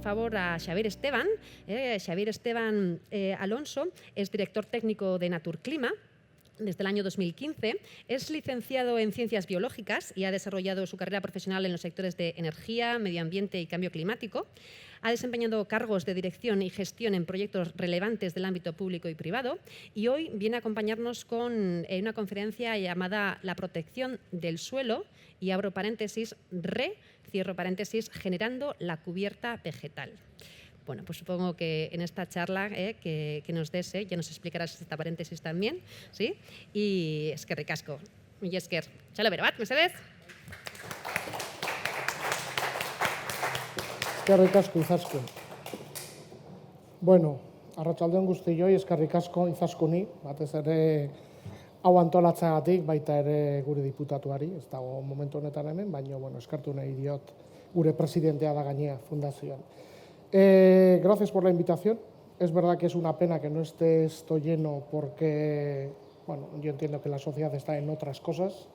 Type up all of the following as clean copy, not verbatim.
favor a Xavier Esteban. Xavier Esteban Alonso es director técnico de Naturclima desde el año 2015. Es licenciado en Ciencias Biológicas y ha desarrollado su carrera profesional en los sectores de energía, medio ambiente y cambio climático. Ha desempeñado cargos de dirección y gestión en proyectos relevantes del ámbito público y privado y hoy viene a acompañarnos con una conferencia llamada La protección del suelo, y abro paréntesis, cierro paréntesis, generando la cubierta vegetal. Bueno, pues supongo que en esta charla que nos des, ya nos explicarás esta paréntesis también, ¿sí? Y eskerrik asko. Mila esker. Txalo bero bat, mesedez? Eskerrik asko, Izaskun. Bueno, arratsalde on guztioi, eskerrik asko Izaskuni, batez ere hau antolatzeagatik, baita ere gure diputatuari, ez dago momentu honetan hemen, baina bueno, eskertu nahi diot gure presidentea da gainea fundazioan. Gracias por la invitación. Es verdad que es una pena que no esté esto lleno porque, bueno, yo entiendo que la sociedad está en otras cosas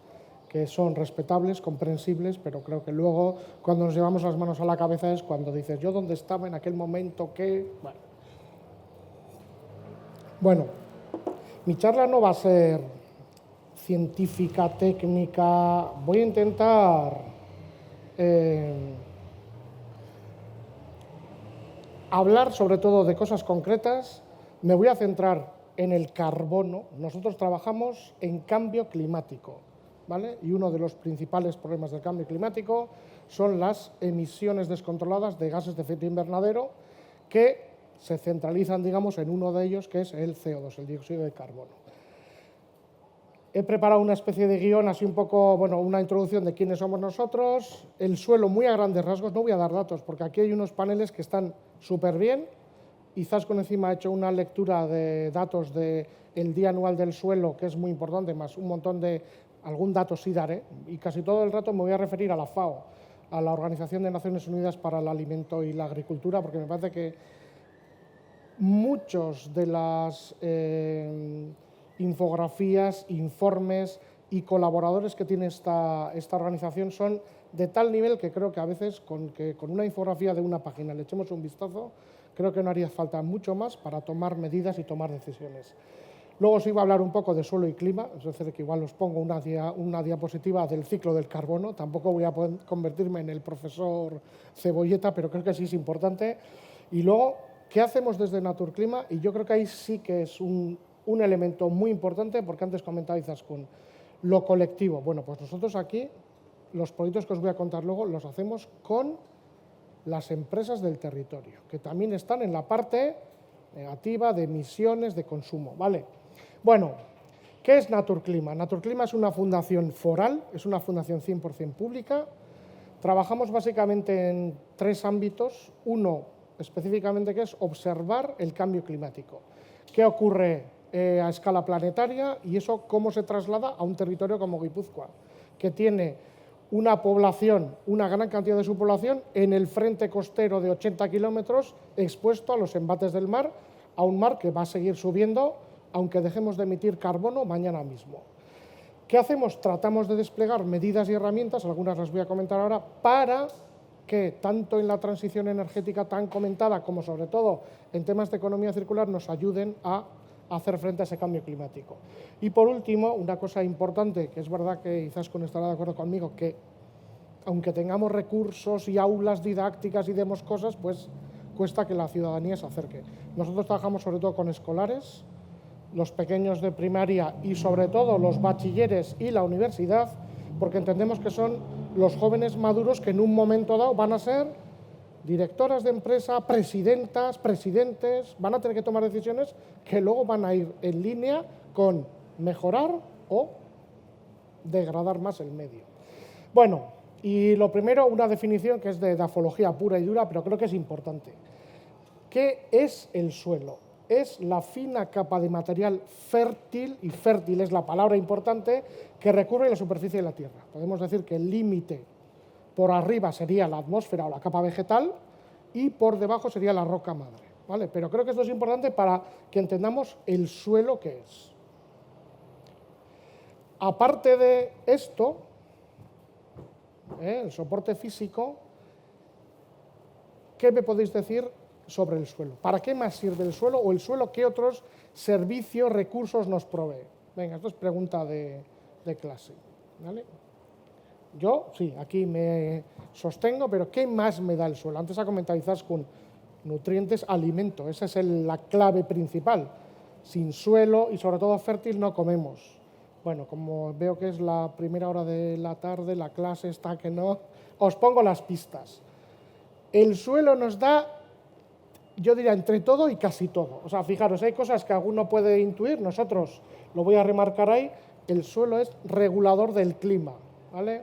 que son respetables, comprensibles, pero creo que luego, cuando nos llevamos las manos a la cabeza, es cuando dices, ¿yo dónde estaba en aquel momento? ¿Qué? Bueno, mi charla no va a ser científica, técnica. Voy a intentar hablar sobre todo de cosas concretas. Me voy a centrar en el carbono. Nosotros trabajamos en cambio climático, ¿vale? Y uno de los principales problemas del cambio climático son las emisiones descontroladas de gases de efecto invernadero que se centralizan, digamos, en uno de ellos, que es el CO2, el dióxido de carbono. He preparado una especie de guión, así un poco, bueno, una introducción de quiénes somos nosotros, el suelo muy a grandes rasgos. No voy a dar datos porque aquí hay unos paneles que están súper bien. Izaskun encima ha hecho una lectura de datos del Día Anual del Suelo, que es muy importante, más un montón de, algún dato sí daré, y casi todo el rato me voy a referir a la FAO, a la Organización de Naciones Unidas para el Alimento y la Agricultura, porque me parece que muchos de las infografías, informes y colaboradores que tiene esta organización son de tal nivel que creo que a veces con una infografía de una página le echemos un vistazo, creo que no haría falta mucho más para tomar medidas y tomar decisiones. Luego os iba a hablar un poco de suelo y clima, es decir, que igual os pongo una diapositiva del ciclo del carbono. Tampoco voy a poder convertirme en el profesor Cebolleta, pero creo que sí es importante. Y luego, ¿qué hacemos desde Naturclima? Y yo creo que ahí sí que es un elemento muy importante, porque antes comentaba Izaskun, lo colectivo. Bueno, pues nosotros aquí, los proyectos que os voy a contar luego, los hacemos con las empresas del territorio, que también están en la parte negativa de emisiones, de consumo, ¿vale? Bueno, ¿qué es Naturclima? Naturclima es una fundación foral, es una fundación 100% pública. Trabajamos básicamente en tres ámbitos. Uno, específicamente, que es observar el cambio climático. ¿Qué ocurre a escala planetaria y eso cómo se traslada a un territorio como Guipúzcoa, que tiene una población, una gran cantidad de su población en el frente costero de 80 kilómetros expuesto a los embates del mar, a un mar que va a seguir subiendo aunque dejemos de emitir carbono mañana mismo. ¿Qué hacemos? Tratamos de desplegar medidas y herramientas, algunas las voy a comentar ahora, para que tanto en la transición energética tan comentada como sobre todo en temas de economía circular nos ayuden a hacer frente a ese cambio climático. Y por último, una cosa importante, que es verdad que Izaskun estará de acuerdo conmigo, que aunque tengamos recursos y aulas didácticas y demos cosas, pues cuesta que la ciudadanía se acerque. Nosotros trabajamos sobre todo con escolares, los pequeños de primaria y sobre todo los bachilleres y la universidad, porque entendemos que son los jóvenes maduros que en un momento dado van a ser directoras de empresa, presidentas, presidentes, van a tener que tomar decisiones que luego van a ir en línea con mejorar o degradar más el medio. Bueno, y lo primero, una definición que es de dafología pura y dura, pero creo que es importante. ¿Qué es el suelo? Es la fina capa de material fértil, y fértil es la palabra importante, que recubre la superficie de la Tierra. Podemos decir que el límite por arriba sería la atmósfera o la capa vegetal y por debajo sería la roca madre, ¿vale? Pero creo que esto es importante para que entendamos el suelo que es. Aparte de esto, el soporte físico, ¿qué me podéis decir sobre el suelo? ¿Para qué más sirve el suelo? ¿O el suelo qué otros servicios, recursos nos provee? Venga, esto es pregunta de clase, ¿vale? Yo, sí, aquí me sostengo, pero ¿qué más me da el suelo? Antes ha comentado Izaskun, nutrientes, alimento, esa es la clave principal. Sin suelo y sobre todo fértil no comemos. Bueno, como veo que es la primera hora de la tarde, la clase está que no, os pongo las pistas. El suelo nos da, yo diría, entre todo y casi todo. O sea, fijaros, hay cosas que alguno puede intuir, nosotros lo voy a remarcar ahí, el suelo es regulador del clima, ¿vale?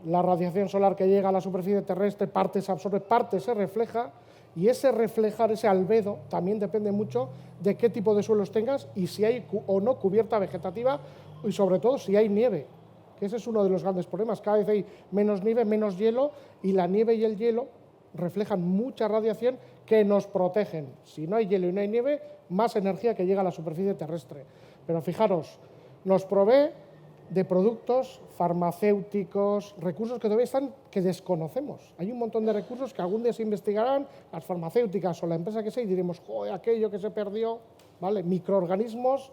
La radiación solar que llega a la superficie terrestre, parte se absorbe, parte se refleja, y ese reflejar, ese albedo, también depende mucho de qué tipo de suelos tengas y si hay o no cubierta vegetativa y sobre todo si hay nieve, que ese es uno de los grandes problemas. Cada vez hay menos nieve, menos hielo, y la nieve y el hielo reflejan mucha radiación que nos protegen. Si no hay hielo y no hay nieve, más energía que llega a la superficie terrestre. Pero fijaros, nos provee de productos farmacéuticos, recursos que todavía están, que desconocemos. Hay un montón de recursos que algún día se investigarán, las farmacéuticas o la empresa que sea, y diremos, joder, aquello que se perdió, ¿vale? Microorganismos,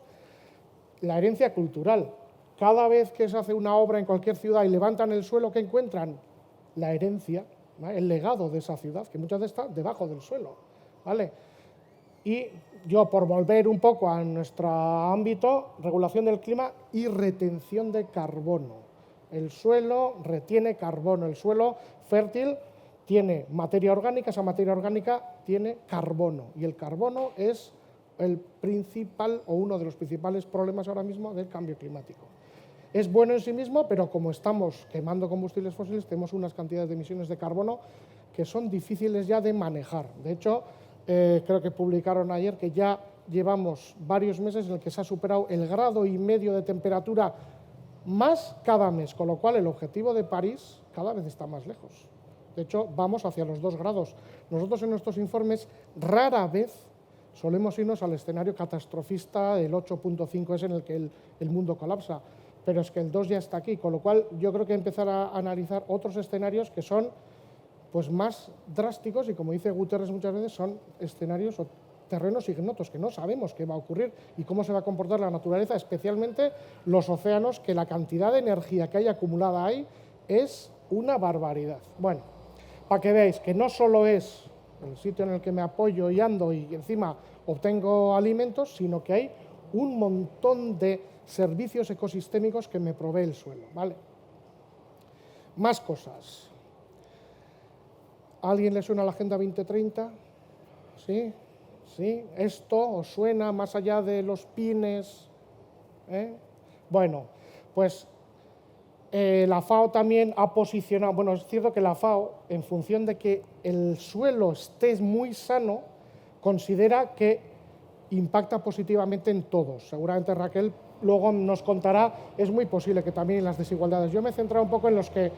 la herencia cultural. Cada vez que se hace una obra en cualquier ciudad y levantan el suelo, ¿qué encuentran? La herencia, ¿vale? El legado de esa ciudad, que muchas veces está debajo del suelo, ¿vale? Y yo, por volver un poco a nuestro ámbito, regulación del clima y retención de carbono. El suelo retiene carbono, el suelo fértil tiene materia orgánica, esa materia orgánica tiene carbono, y el carbono es el principal o uno de los principales problemas ahora mismo del cambio climático. Es bueno en sí mismo, pero como estamos quemando combustibles fósiles, tenemos unas cantidades de emisiones de carbono que son difíciles ya de manejar. De hecho, creo que publicaron ayer que ya llevamos varios meses en el que se ha superado el 1,5 grados de temperatura más cada mes, con lo cual el objetivo de París cada vez está más lejos. De hecho, vamos hacia los 2 grados. Nosotros en nuestros informes rara vez solemos irnos al escenario catastrofista del 8.5, es en el que el mundo colapsa, pero es que el 2 ya está aquí, con lo cual yo creo que empezar a analizar otros escenarios que son pues más drásticos, y como dice Guterres muchas veces, son escenarios o terrenos ignotos, que no sabemos qué va a ocurrir y cómo se va a comportar la naturaleza, especialmente los océanos, que la cantidad de energía que hay acumulada ahí es una barbaridad. Bueno, para que veáis que no solo es el sitio en el que me apoyo y ando y encima obtengo alimentos, sino que hay un montón de servicios ecosistémicos que me provee el suelo, ¿vale? Más cosas. ¿A alguien le suena la Agenda 2030? ¿Sí? ¿Sí? ¿Esto os suena más allá de los pines? Bueno, pues la FAO también ha posicionado, bueno, es cierto que la FAO, en función de que el suelo esté muy sano, considera que impacta positivamente en todos. Seguramente Raquel luego nos contará, es muy posible que también en las desigualdades. Yo me he centrado un poco en los que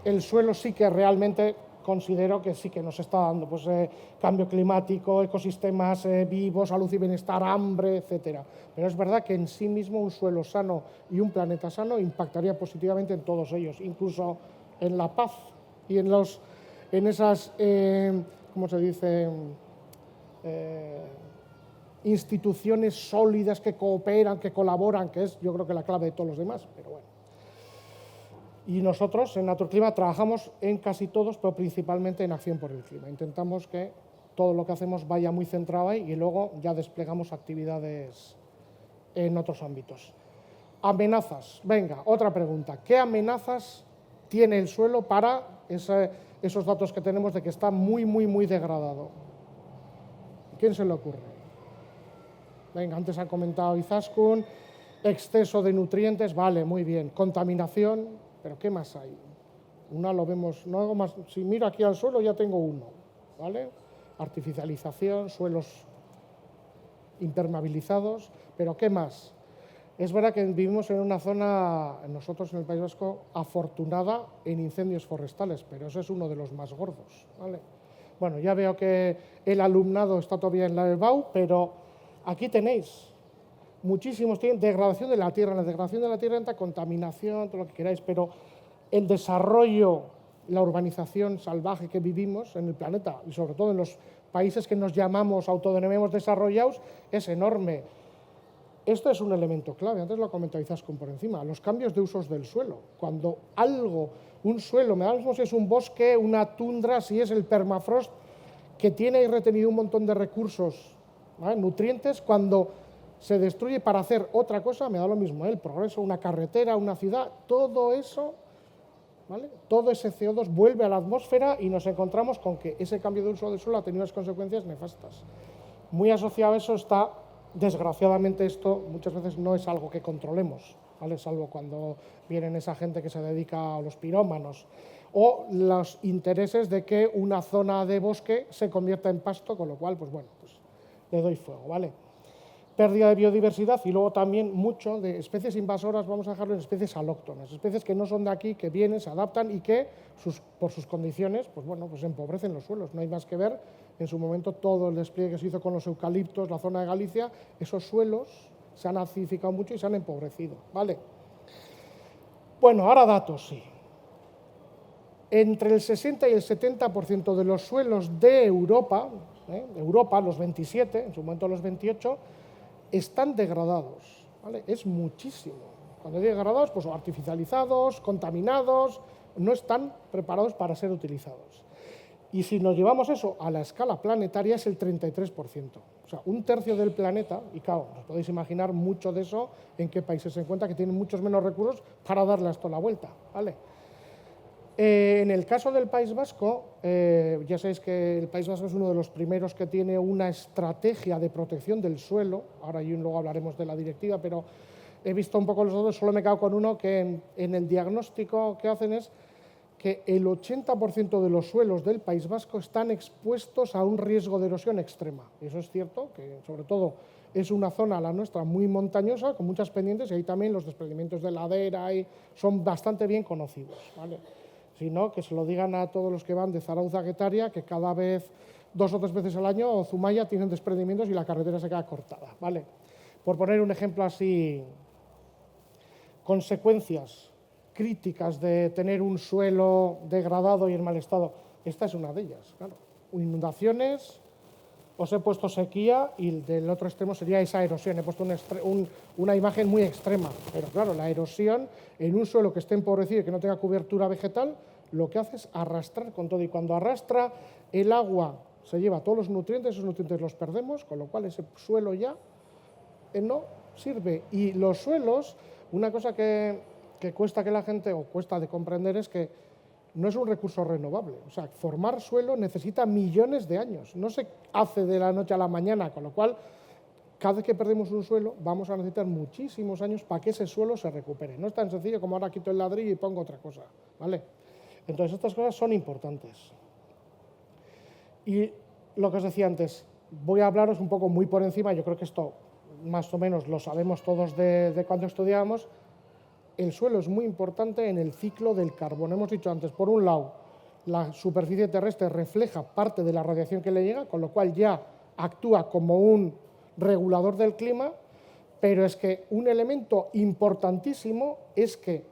el suelo sí que realmente considero que sí que nos está dando, pues cambio climático, ecosistemas vivos, salud y bienestar, hambre, etcétera. Pero es verdad que en sí mismo un suelo sano y un planeta sano impactaría positivamente en todos ellos, incluso en la paz y en esas, ¿cómo se dice?, instituciones sólidas que cooperan, que colaboran, que es yo creo que la clave de todos los demás, pero bueno. Y nosotros en Naturclima trabajamos en casi todos, pero principalmente en acción por el clima. Intentamos que todo lo que hacemos vaya muy centrado ahí y luego ya desplegamos actividades en otros ámbitos. Amenazas. Venga, otra pregunta. ¿Qué amenazas tiene el suelo para esos datos que tenemos de que está muy, muy, muy degradado? ¿Quién se le ocurre? Venga, antes ha comentado Izaskun, exceso de nutrientes, vale, muy bien. Contaminación. ¿Pero qué más hay? Una lo vemos, no hago más, si miro aquí al suelo ya tengo uno, ¿vale? Artificialización, suelos impermeabilizados, pero ¿qué más? Es verdad que vivimos en una zona, nosotros en el País Vasco, afortunada en incendios forestales, pero ese es uno de los más gordos, ¿vale? Bueno, ya veo que el alumnado está todavía en la EBAU, pero aquí tenéis muchísimos, tienen degradación de la tierra, entra contaminación, todo lo que queráis, pero el desarrollo la urbanización salvaje que vivimos en el planeta y sobre todo en los países que nos llamamos, autodenominamos desarrollados, es enorme. Esto es un elemento clave, antes lo comentaba Izaskun por encima, los cambios de usos del suelo. Cuando un suelo, me da lo mismo si es un bosque, una tundra, si es el permafrost, que tiene ahí retenido un montón de recursos, ¿vale?, nutrientes, cuando se destruye para hacer otra cosa, me da lo mismo, el progreso, una carretera, una ciudad, todo eso, ¿vale?, todo ese CO2 vuelve a la atmósfera y nos encontramos con que ese cambio de uso del suelo ha tenido unas consecuencias nefastas. Muy asociado a eso está, desgraciadamente esto muchas veces no es algo que controlemos, ¿vale?, salvo cuando vienen esa gente que se dedica a los pirómanos, o los intereses de que una zona de bosque se convierta en pasto, con lo cual, pues bueno, pues le doy fuego, ¿vale? Pérdida de biodiversidad y luego también mucho de especies invasoras, vamos a dejarlo en especies alóctonas, especies que no son de aquí, que vienen, se adaptan y que por sus condiciones, pues bueno, pues empobrecen los suelos. No hay más que ver en su momento todo el despliegue que se hizo con los eucaliptos, la zona de Galicia, esos suelos se han acidificado mucho y se han empobrecido, ¿vale? Bueno, ahora datos, sí. Entre el 60 y el 70% de los suelos de Europa, los 27, en su momento los 28, están degradados, ¿vale? Es muchísimo. Cuando digo degradados, pues artificializados, contaminados, no están preparados para ser utilizados. Y si nos llevamos eso a la escala planetaria es el 33%. O sea, un tercio del planeta, y claro, os podéis imaginar mucho de eso en qué países se encuentra, que tienen muchos menos recursos para darle a esto la vuelta, ¿vale? En el caso del País Vasco, ya sabéis que el País Vasco es uno de los primeros que tiene una estrategia de protección del suelo, ahora y luego hablaremos de la directiva, pero he visto un poco los datos, solo me quedo con uno que en el diagnóstico que hacen es que el 80% de los suelos del País Vasco están expuestos a un riesgo de erosión extrema. Y eso es cierto, que sobre todo es una zona, la nuestra, muy montañosa, con muchas pendientes, y ahí también los desprendimientos de ladera son bastante bien conocidos, ¿vale? Si no, que se lo digan a todos los que van de Zarautz a Getaria, que cada vez, 2 o 3 veces al año, o Zumaya tienen desprendimientos y la carretera se queda cortada, ¿vale? Por poner un ejemplo así, consecuencias críticas de tener un suelo degradado y en mal estado, esta es una de ellas, claro. Inundaciones, os he puesto sequía y del otro extremo sería esa erosión, he puesto una imagen muy extrema, pero claro, la erosión en un suelo que esté empobrecido y que no tenga cobertura vegetal, lo que hace es arrastrar con todo, y cuando arrastra el agua se lleva todos los nutrientes, esos nutrientes los perdemos, con lo cual ese suelo ya no sirve. Y los suelos, una cosa que cuesta que la gente, o cuesta de comprender, es que no es un recurso renovable. O sea, formar suelo necesita millones de años, no se hace de la noche a la mañana, con lo cual cada vez que perdemos un suelo vamos a necesitar muchísimos años para que ese suelo se recupere. No es tan sencillo como ahora quito el ladrillo y pongo otra cosa, ¿vale? Entonces estas cosas son importantes. Y lo que os decía antes, voy a hablaros un poco muy por encima, yo creo que esto más o menos lo sabemos todos de cuando estudiábamos. El suelo es muy importante en el ciclo del carbono. Hemos dicho antes, por un lado, la superficie terrestre refleja parte de la radiación que le llega, con lo cual ya actúa como un regulador del clima, pero es que un elemento importantísimo es que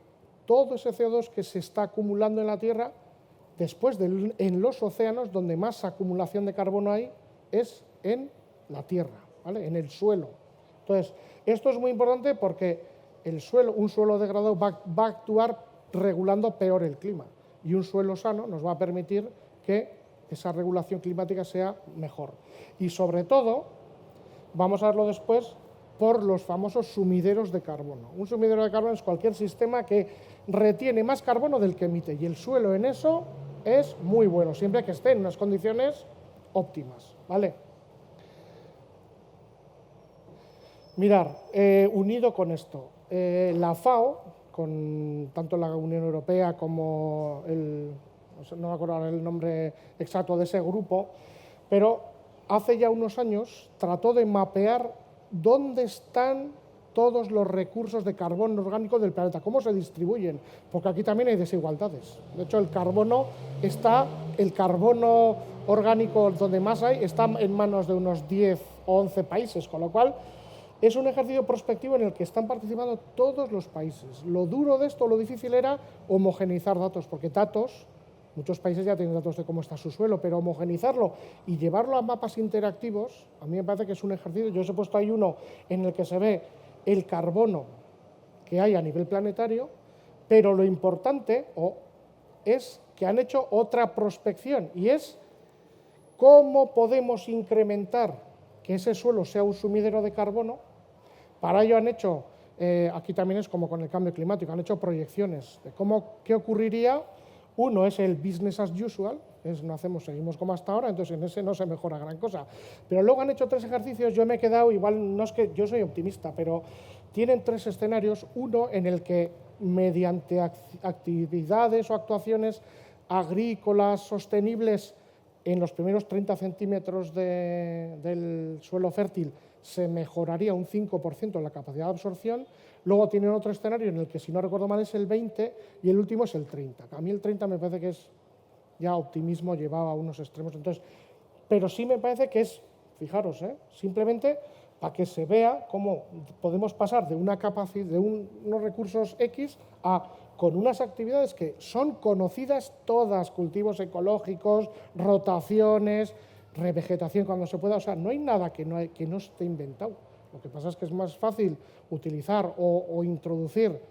todo ese CO2 que se está acumulando en la Tierra, después en los océanos, donde más acumulación de carbono hay, es en la Tierra, ¿vale?, en el suelo. Entonces, esto es muy importante porque un suelo degradado va a actuar regulando peor el clima, y un suelo sano nos va a permitir que esa regulación climática sea mejor. Y sobre todo, vamos a verlo después, por los famosos sumideros de carbono. Un sumidero de carbono es cualquier sistema que retiene más carbono del que emite, y el suelo en eso es muy bueno, siempre que esté en unas condiciones óptimas, ¿vale? Mirar, unido con esto, la FAO, con tanto la Unión Europea como no me acuerdo el nombre exacto de ese grupo, pero hace ya unos años trató de mapear dónde están todos los recursos de carbono orgánico del planeta, cómo se distribuyen, porque aquí también hay desigualdades. De hecho, el carbono orgánico donde más hay está en manos de unos 10 o 11 países, con lo cual es un ejercicio prospectivo en el que están participando todos los países. Lo duro de esto, lo difícil era homogeneizar datos, porque datos Muchos países ya tienen datos de cómo está su suelo, pero homogenizarlo y llevarlo a mapas interactivos, a mí me parece que es un ejercicio. Yo os he puesto ahí uno en el que se ve el carbono que hay a nivel planetario, pero lo importante es que han hecho otra prospección, y es cómo podemos incrementar que ese suelo sea un sumidero de carbono. Para ello han hecho, aquí también es como con el cambio climático, han hecho proyecciones de qué ocurriría. Uno es el business as usual, seguimos como hasta ahora, entonces en ese no se mejora gran cosa. Pero luego han hecho 3 ejercicios, yo me he quedado, igual no es que yo soy optimista, pero tienen 3 escenarios. Uno en el que mediante actividades o actuaciones agrícolas sostenibles en los primeros 30 centímetros del suelo fértil se mejoraría un 5% la capacidad de absorción. Luego tienen otro escenario en el que, si no recuerdo mal, es el 20% y el último es el 30%. A mí el 30% me parece que es ya optimismo llevado a unos extremos. Entonces, pero sí me parece que es, fijaros, simplemente para que se vea cómo podemos pasar de una capacidad, de unos recursos X con unas actividades que son conocidas todas, cultivos ecológicos, rotaciones, revegetación cuando se pueda. O sea, no hay nada que no esté inventado. Lo que pasa es que es más fácil utilizar o introducir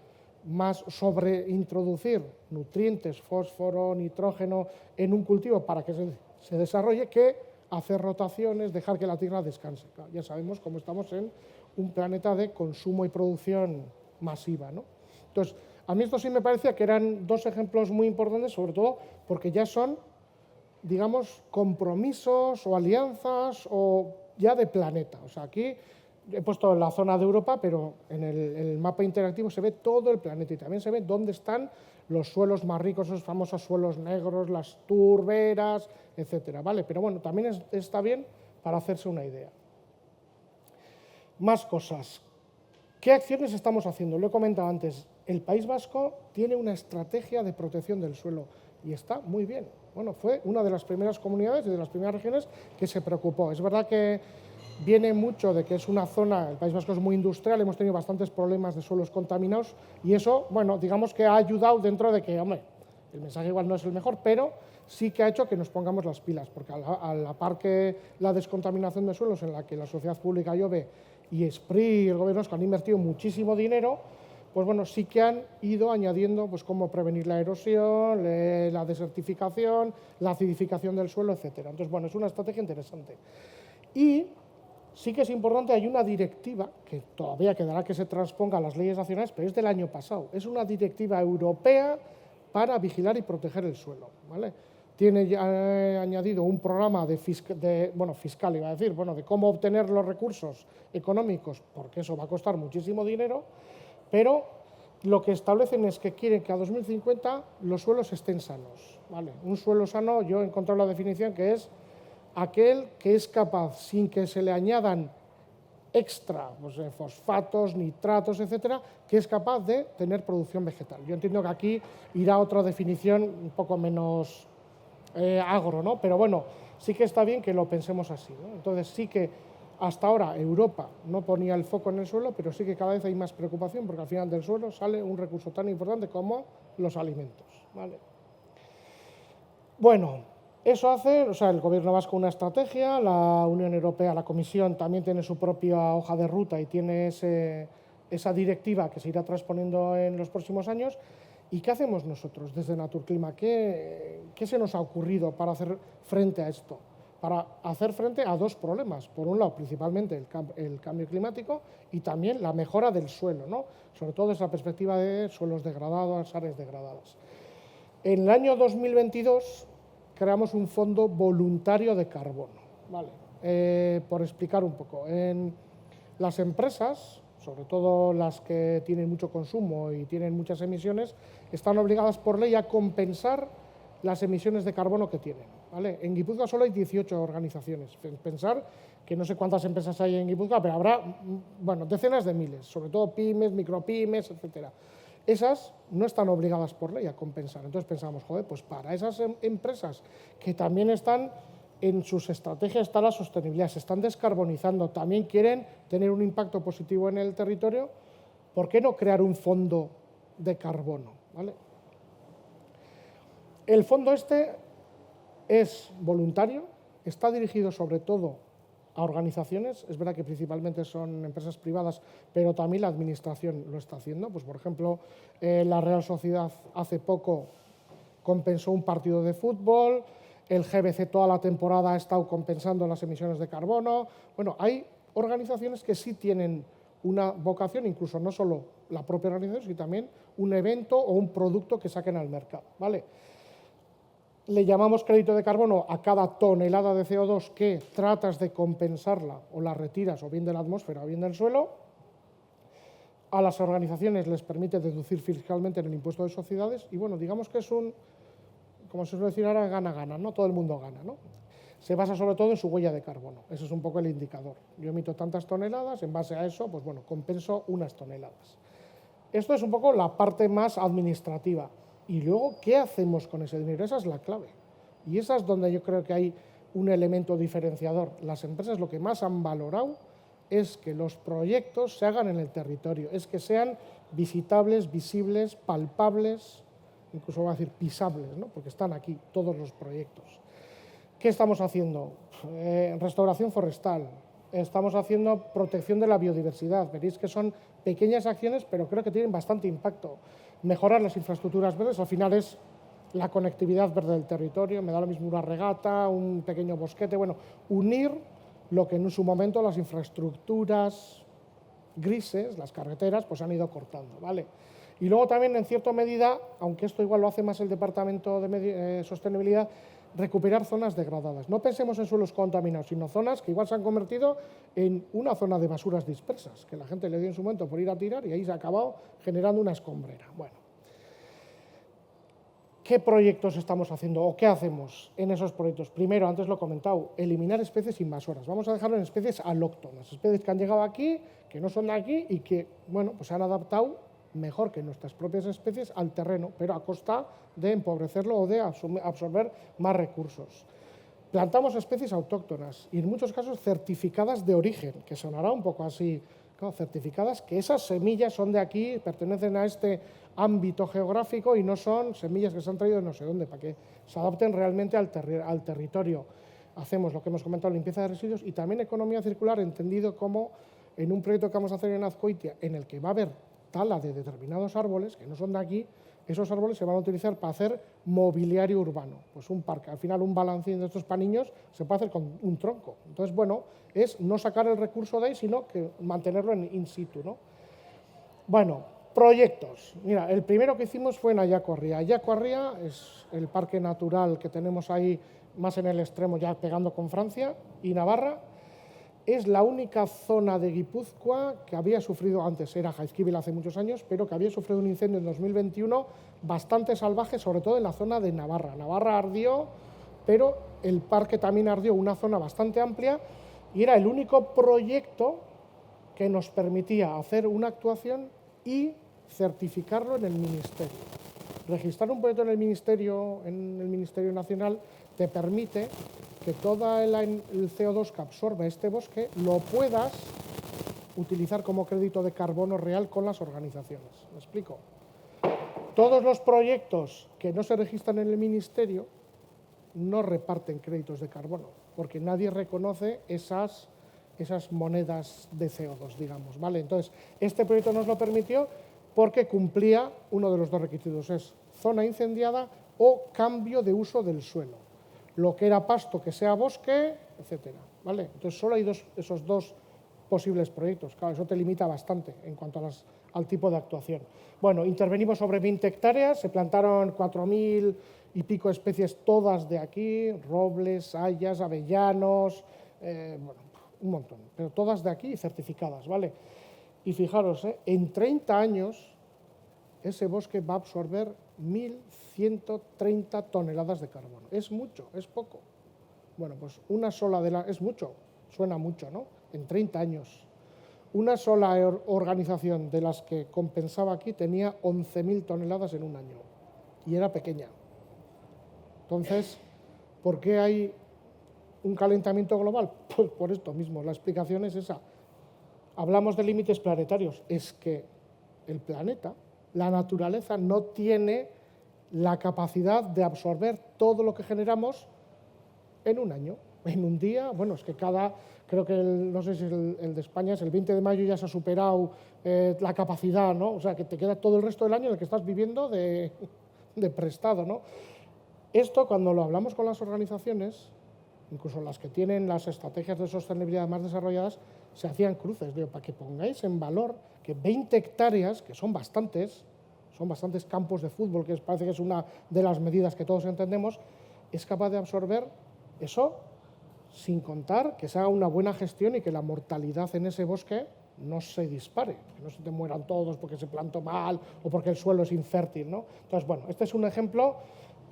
sobreintroducir nutrientes, fósforo, nitrógeno en un cultivo para que se desarrolle, que hacer rotaciones, dejar que la tierra descanse. Claro, ya sabemos cómo estamos en un planeta de consumo y producción masiva, ¿no? Entonces, a mí esto sí me parecía que eran 2 ejemplos muy importantes, sobre todo porque ya son, digamos, compromisos o alianzas o ya de planeta. O sea, aquí he puesto la zona de Europa, pero en el mapa interactivo se ve todo el planeta y también se ve dónde están los suelos más ricos, esos famosos suelos negros, las turberas, etcétera, ¿vale? Pero bueno, también está bien para hacerse una idea. Más cosas. ¿Qué acciones estamos haciendo? Lo he comentado antes. El País Vasco tiene una estrategia de protección del suelo y está muy bien. Bueno, fue una de las primeras comunidades y de las primeras regiones que se preocupó. Es verdad que viene mucho de que es una zona, el País Vasco es muy industrial, hemos tenido bastantes problemas de suelos contaminados y eso, bueno, digamos que ha ayudado dentro de que, hombre, el mensaje igual no es el mejor, pero sí que ha hecho que nos pongamos las pilas, porque a la par que la descontaminación de suelos, en la que la sociedad pública Ihobe y SPRI y el gobierno vasco han invertido muchísimo dinero, pues bueno, sí que han ido añadiendo pues cómo prevenir la erosión, la desertificación, la acidificación del suelo, etcétera. Entonces, bueno, es una estrategia interesante. Y sí que es importante, hay una directiva, que todavía quedará que se transponga a las leyes nacionales, pero es del año pasado. Es una directiva europea para vigilar y proteger el suelo, ¿vale? Tiene ya añadido un programa fiscal, iba a decir, de cómo obtener los recursos económicos, porque eso va a costar muchísimo dinero, pero lo que establecen es que quieren que a 2050 los suelos estén sanos, ¿vale? Un suelo sano, yo he encontrado la definición, que es aquel que es capaz, sin que se le añadan extra, fosfatos, nitratos, etcétera, que es capaz de tener producción vegetal. Yo entiendo que aquí irá otra definición un poco menos agro, ¿no? Pero bueno, sí que está bien que lo pensemos así, ¿no? Entonces sí que hasta ahora Europa no ponía el foco en el suelo, pero sí que cada vez hay más preocupación, porque al final del suelo sale un recurso tan importante como los alimentos, ¿vale? Bueno, eso hace, el Gobierno vasco una estrategia, la Unión Europea, la Comisión también tiene su propia hoja de ruta y tiene esa directiva que se irá transponiendo en los próximos años. ¿Y qué hacemos nosotros desde Naturclima? ¿Qué se nos ha ocurrido para hacer frente a esto? Para hacer frente a 2 problemas. Por un lado, principalmente el cambio climático y también la mejora del suelo, ¿no? Sobre todo desde la perspectiva de suelos degradados, áreas degradadas. En el año 2022 creamos un fondo voluntario de carbono, ¿vale? Por explicar un poco. En las empresas, sobre todo las que tienen mucho consumo y tienen muchas emisiones, están obligadas por ley a compensar las emisiones de carbono que tienen, ¿vale? En Guipúzcoa solo hay 18 organizaciones. Pensar que no sé cuántas empresas hay en Guipúzcoa, pero habrá, decenas de miles, sobre todo pymes, micropymes, etcétera. Esas no están obligadas por ley a compensar. Entonces pensamos, pues para esas empresas que también están en sus estrategias, está la sostenibilidad, se están descarbonizando, también quieren tener un impacto positivo en el territorio, ¿por qué no crear un fondo de carbono? ¿Vale? El fondo este es voluntario, está dirigido sobre todo a organizaciones, es verdad que principalmente son empresas privadas, pero también la administración lo está haciendo. Pues, por ejemplo, la Real Sociedad hace poco compensó un partido de fútbol, el GBC toda la temporada ha estado compensando las emisiones de carbono. Bueno, hay organizaciones que sí tienen una vocación, incluso no solo la propia organización, sino también un evento o un producto que saquen al mercado, ¿vale? Le llamamos crédito de carbono a cada tonelada de CO2 que tratas de compensarla o la retiras o bien de la atmósfera o bien del suelo. A las organizaciones les permite deducir fiscalmente en el impuesto de sociedades y, bueno, digamos que es un, como se suele decir ahora, gana-gana, ¿no? Todo el mundo gana, ¿no? Se basa sobre todo en su huella de carbono, ese es un poco el indicador. Yo emito tantas toneladas, en base a eso, pues bueno, compenso unas toneladas. Esto es un poco la parte más administrativa. Y luego, ¿qué hacemos con ese dinero? Esa es la clave. Y esa es donde yo creo que hay un elemento diferenciador. Las empresas lo que más han valorado es que los proyectos se hagan en el territorio, es que sean visitables, visibles, palpables, incluso voy a decir pisables, ¿no? Porque están aquí todos los proyectos. ¿Qué estamos haciendo? Restauración forestal, estamos haciendo protección de la biodiversidad. Veréis que son pequeñas acciones, pero creo que tienen bastante impacto. Mejorar las infraestructuras verdes, al final es la conectividad verde del territorio, me da lo mismo una regata, un pequeño bosquete, bueno, unir lo que en su momento las infraestructuras grises, las carreteras, pues han ido cortando, ¿vale? Y luego también, en cierta medida, aunque esto igual lo hace más el Departamento de Sostenibilidad, recuperar zonas degradadas. No pensemos en suelos contaminados, sino zonas que igual se han convertido en una zona de basuras dispersas, que la gente le dio en su momento por ir a tirar y ahí se ha acabado generando una escombrera. Bueno, ¿qué proyectos estamos haciendo o qué hacemos en esos proyectos? Primero, antes lo he comentado, eliminar especies invasoras. Vamos a dejarlo en especies alóctonas, especies que han llegado aquí, que no son de aquí y que, bueno, pues se han adaptado mejor que nuestras propias especies al terreno, pero a costa de empobrecerlo o de absorber más recursos. Plantamos especies autóctonas y en muchos casos certificadas de origen, que sonará un poco así, claro, certificadas, que esas semillas son de aquí, pertenecen a este ámbito geográfico y no son semillas que se han traído de no sé dónde, para que se adapten realmente al territorio. Hacemos lo que hemos comentado, limpieza de residuos y también economía circular, entendido como en un proyecto que vamos a hacer en Azcoitia, en el que va a haber tala de determinados árboles que no son de aquí, esos árboles se van a utilizar para hacer mobiliario urbano. Pues un parque, al final un balancín de estos para niños se puede hacer con un tronco. Entonces, bueno, es no sacar el recurso de ahí, sino que mantenerlo en in situ, ¿no? Bueno, proyectos. Mira, el primero que hicimos fue en Ayacuarría. Ayacuarría es el parque natural que tenemos ahí más en el extremo, ya pegando con Francia y Navarra. Es la única zona de Guipúzcoa que había sufrido, antes era Jaizkibel hace muchos años, pero que había sufrido un incendio en 2021 bastante salvaje, sobre todo en la zona de Navarra. Navarra ardió, pero el parque también ardió, una zona bastante amplia, y era el único proyecto que nos permitía hacer una actuación y certificarlo en el Ministerio. Registrar un proyecto en el Ministerio Nacional te permite que todo el CO2 que absorbe este bosque lo puedas utilizar como crédito de carbono real con las organizaciones. ¿Me explico? Todos los proyectos que no se registran en el Ministerio no reparten créditos de carbono, porque nadie reconoce esas monedas de CO2, digamos, ¿vale? Entonces, este proyecto nos lo permitió porque cumplía uno de los dos requisitos, es zona incendiada o cambio de uso del suelo. Lo que era pasto que sea bosque, etcétera, ¿vale? Entonces solo hay esos dos posibles proyectos. Claro, eso te limita bastante en cuanto al tipo de actuación. Bueno, intervenimos sobre 20 hectáreas, se plantaron 4.000 y pico especies, todas de aquí, robles, hayas, avellanos, bueno, un montón, pero todas de aquí y certificadas, ¿vale? Y fijaros, en 30 años ese bosque va a absorber 1.130 toneladas de carbono. ¿Es mucho? ¿Es poco? Bueno, pues una sola es mucho, suena mucho, ¿no? En 30 años. Una sola organización de las que compensaba aquí tenía 11.000 toneladas en un año y era pequeña. Entonces, ¿por qué hay un calentamiento global? Pues por esto mismo, la explicación es esa. Hablamos de límites planetarios, es que el planeta, la naturaleza, no tiene la capacidad de absorber todo lo que generamos en un año, en un día. Bueno, es que creo que no sé si el de España es el 20 de mayo ya se ha superado la capacidad, ¿no? O sea, que te queda todo el resto del año en el que estás viviendo de prestado, ¿no? Esto, cuando lo hablamos con las organizaciones, incluso las que tienen las estrategias de sostenibilidad más desarrolladas, se hacían cruces, digo, para que pongáis en valor que 20 hectáreas, que son bastantes campos de fútbol, que parece que es una de las medidas que todos entendemos, es capaz de absorber eso sin contar que se haga una buena gestión y que la mortalidad en ese bosque no se dispare, que no se te mueran todos porque se plantó mal o porque el suelo es infértil, ¿no? Entonces, bueno, este es un ejemplo,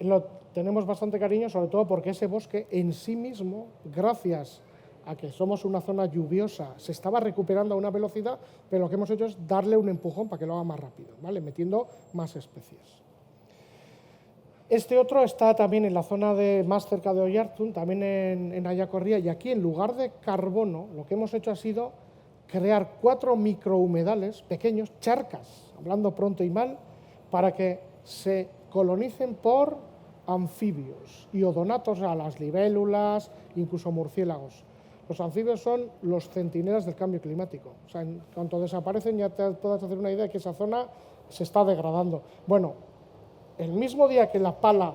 lo tenemos bastante cariño, sobre todo porque ese bosque en sí mismo, gracias a que somos una zona lluviosa, se estaba recuperando a una velocidad, pero lo que hemos hecho es darle un empujón para que lo haga más rápido, ¿vale? Metiendo más especies. Este otro está también en la zona más cerca de Oiartzun, también en Ayacorría, y aquí en lugar de carbono, lo que hemos hecho ha sido crear 4 microhumedales pequeños, charcas, hablando pronto y mal, para que se colonicen por anfibios y odonatos, a las libélulas, incluso murciélagos. Los anfibios son los centinelas del cambio climático. O sea, en cuanto desaparecen ya te puedes hacer una idea de que esa zona se está degradando. Bueno, el mismo día que la pala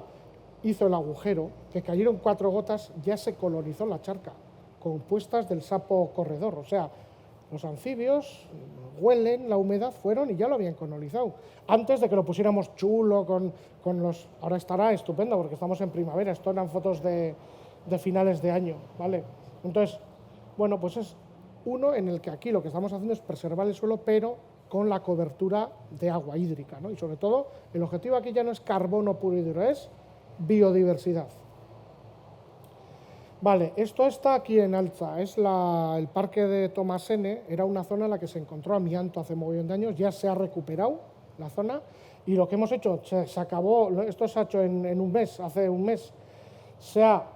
hizo el agujero, que cayeron 4 gotas, ya se colonizó la charca, compuestas del sapo corredor. O sea, los anfibios huelen la humedad, fueron y ya lo habían colonizado. Antes de que lo pusiéramos chulo con los... Ahora estará estupendo porque estamos en primavera, esto eran fotos de finales de año, ¿vale? Entonces, bueno, pues es uno en el que aquí lo que estamos haciendo es preservar el suelo, pero con la cobertura de agua hídrica, ¿no? Y sobre todo, el objetivo aquí ya no es carbono puro y duro, es biodiversidad. Vale, esto está aquí en Altza, es el parque de Tomasene, era una zona en la que se encontró amianto hace mogollón de años, ya se ha recuperado la zona, y lo que hemos hecho, se acabó, esto se ha hecho en un mes, hace un mes, se ha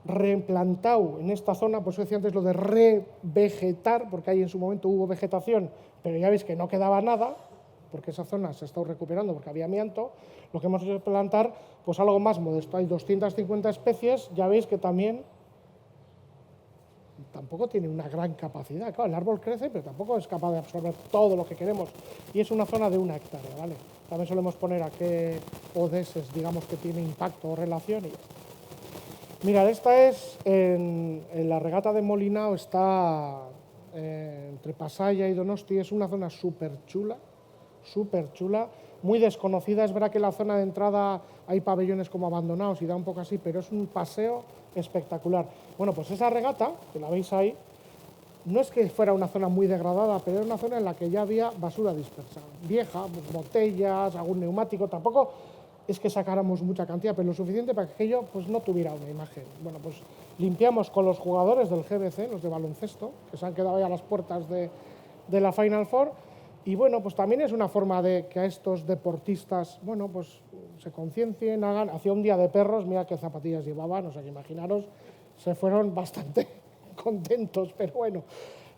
reimplantado en esta zona, pues decía antes lo de revegetar, porque ahí en su momento hubo vegetación, pero ya veis que no quedaba nada, porque esa zona se ha estado recuperando porque había amianto. Lo que hemos hecho es plantar pues algo más modesto, hay 250 especies, ya veis que también tampoco tiene una gran capacidad. Claro, el árbol crece, pero tampoco es capaz de absorber todo lo que queremos, y es una zona de 1 hectárea, ¿vale? También solemos poner a qué ODS, digamos, que tiene impacto o relación. Mirad, esta es en la regata de Molinao, está entre Pasaia y Donosti, es una zona súper chula, muy desconocida. Es verdad que la zona de entrada hay pabellones como abandonados y da un poco así, pero es un paseo espectacular. Bueno, pues esa regata, que la veis ahí, no es que fuera una zona muy degradada, pero era una zona en la que ya había basura dispersa, vieja, pues, botellas, algún neumático, tampoco es que sacáramos mucha cantidad, pero lo suficiente para que aquello pues, no tuviera una imagen. Bueno, pues limpiamos con los jugadores del GBC, los de baloncesto, que se han quedado ahí a las puertas de la Final Four, y bueno, pues también es una forma de que a estos deportistas, bueno, pues se conciencien, hagan, hacía un día de perros, mira qué zapatillas llevaban, o sea, que imaginaros, se fueron bastante contentos, pero bueno,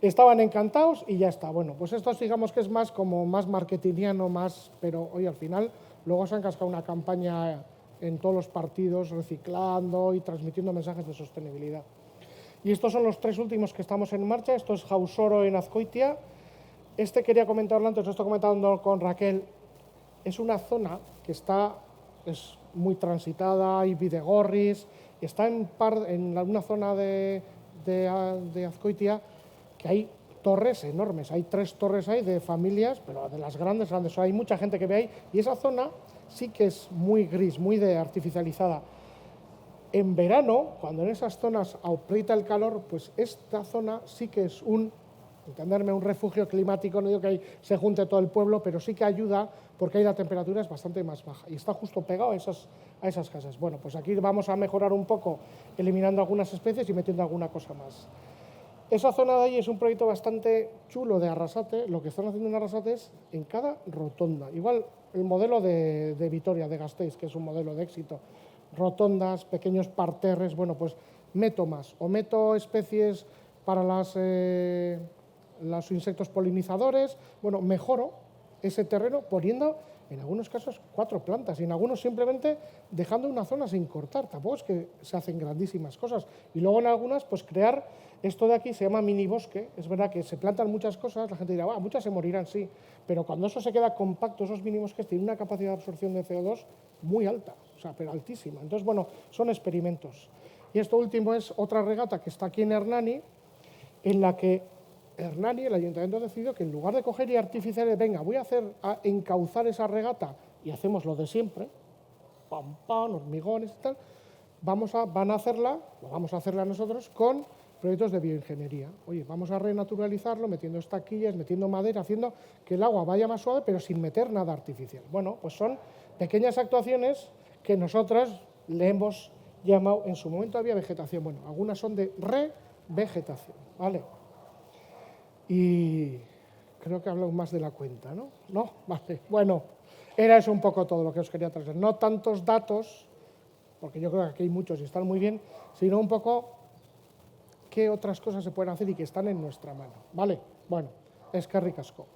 estaban encantados y ya está. Bueno, pues esto digamos que es más como más marketingiano, más, pero hoy al final luego se han cascado una campaña en todos los partidos reciclando y transmitiendo mensajes de sostenibilidad. Y estos son los 3 últimos que estamos en marcha. Esto es Jausoro en Azkoitia. Este quería comentarlo antes, lo estoy comentando con Raquel. Es una zona que es muy transitada, hay bidegorris, está en una zona de Azkoitia que hay torres enormes, hay 3 torres ahí de familias, pero de las grandes, o sea, hay mucha gente que ve ahí, y esa zona sí que es muy gris, muy artificializada. En verano, cuando en esas zonas aprieta el calor, pues esta zona sí que es un refugio climático, no digo que ahí se junte todo el pueblo, pero sí que ayuda porque ahí la temperatura es bastante más baja y está justo pegado a esas casas. Bueno, pues aquí vamos a mejorar un poco eliminando algunas especies y metiendo alguna cosa más. Esa zona de ahí es un proyecto bastante chulo de Arrasate. Lo que están haciendo en Arrasate es en cada rotonda. Igual el modelo de Vitoria, de Gasteiz, que es un modelo de éxito. Rotondas, pequeños parterres, bueno, pues meto más. O meto especies para los insectos polinizadores. Bueno, mejoro ese terreno poniendo en algunos casos 4 plantas y en algunos simplemente dejando una zona sin cortar. Tampoco es que se hacen grandísimas cosas. Y luego en algunas, pues crear, esto de aquí se llama mini bosque, es verdad que se plantan muchas cosas, la gente dirá, muchas se morirán, sí, pero cuando eso se queda compacto, esos mini bosques tienen una capacidad de absorción de CO2 muy alta, o sea, pero altísima. Entonces, bueno, son experimentos. Y esto último es otra regata que está aquí en Hernani, en la que Hernani, el ayuntamiento, ha decidido que en lugar de coger y artificiales, venga, voy a encauzar esa regata y hacemos lo de siempre, pam, pam, hormigones y tal, vamos a hacerla nosotros con proyectos de bioingeniería. Oye, vamos a renaturalizarlo metiendo estaquillas, metiendo madera, haciendo que el agua vaya más suave, pero sin meter nada artificial. Bueno, pues son pequeñas actuaciones que nosotros le hemos llamado, en su momento había vegetación, bueno, algunas son de revegetación, ¿vale? Y creo que he hablado más de la cuenta, ¿no? ¿No? Vale, bueno, era eso un poco todo lo que os quería traer. No tantos datos, porque yo creo que aquí hay muchos y están muy bien, sino un poco qué otras cosas se pueden hacer y que están en nuestra mano, ¿vale? Bueno, eskerrik asko.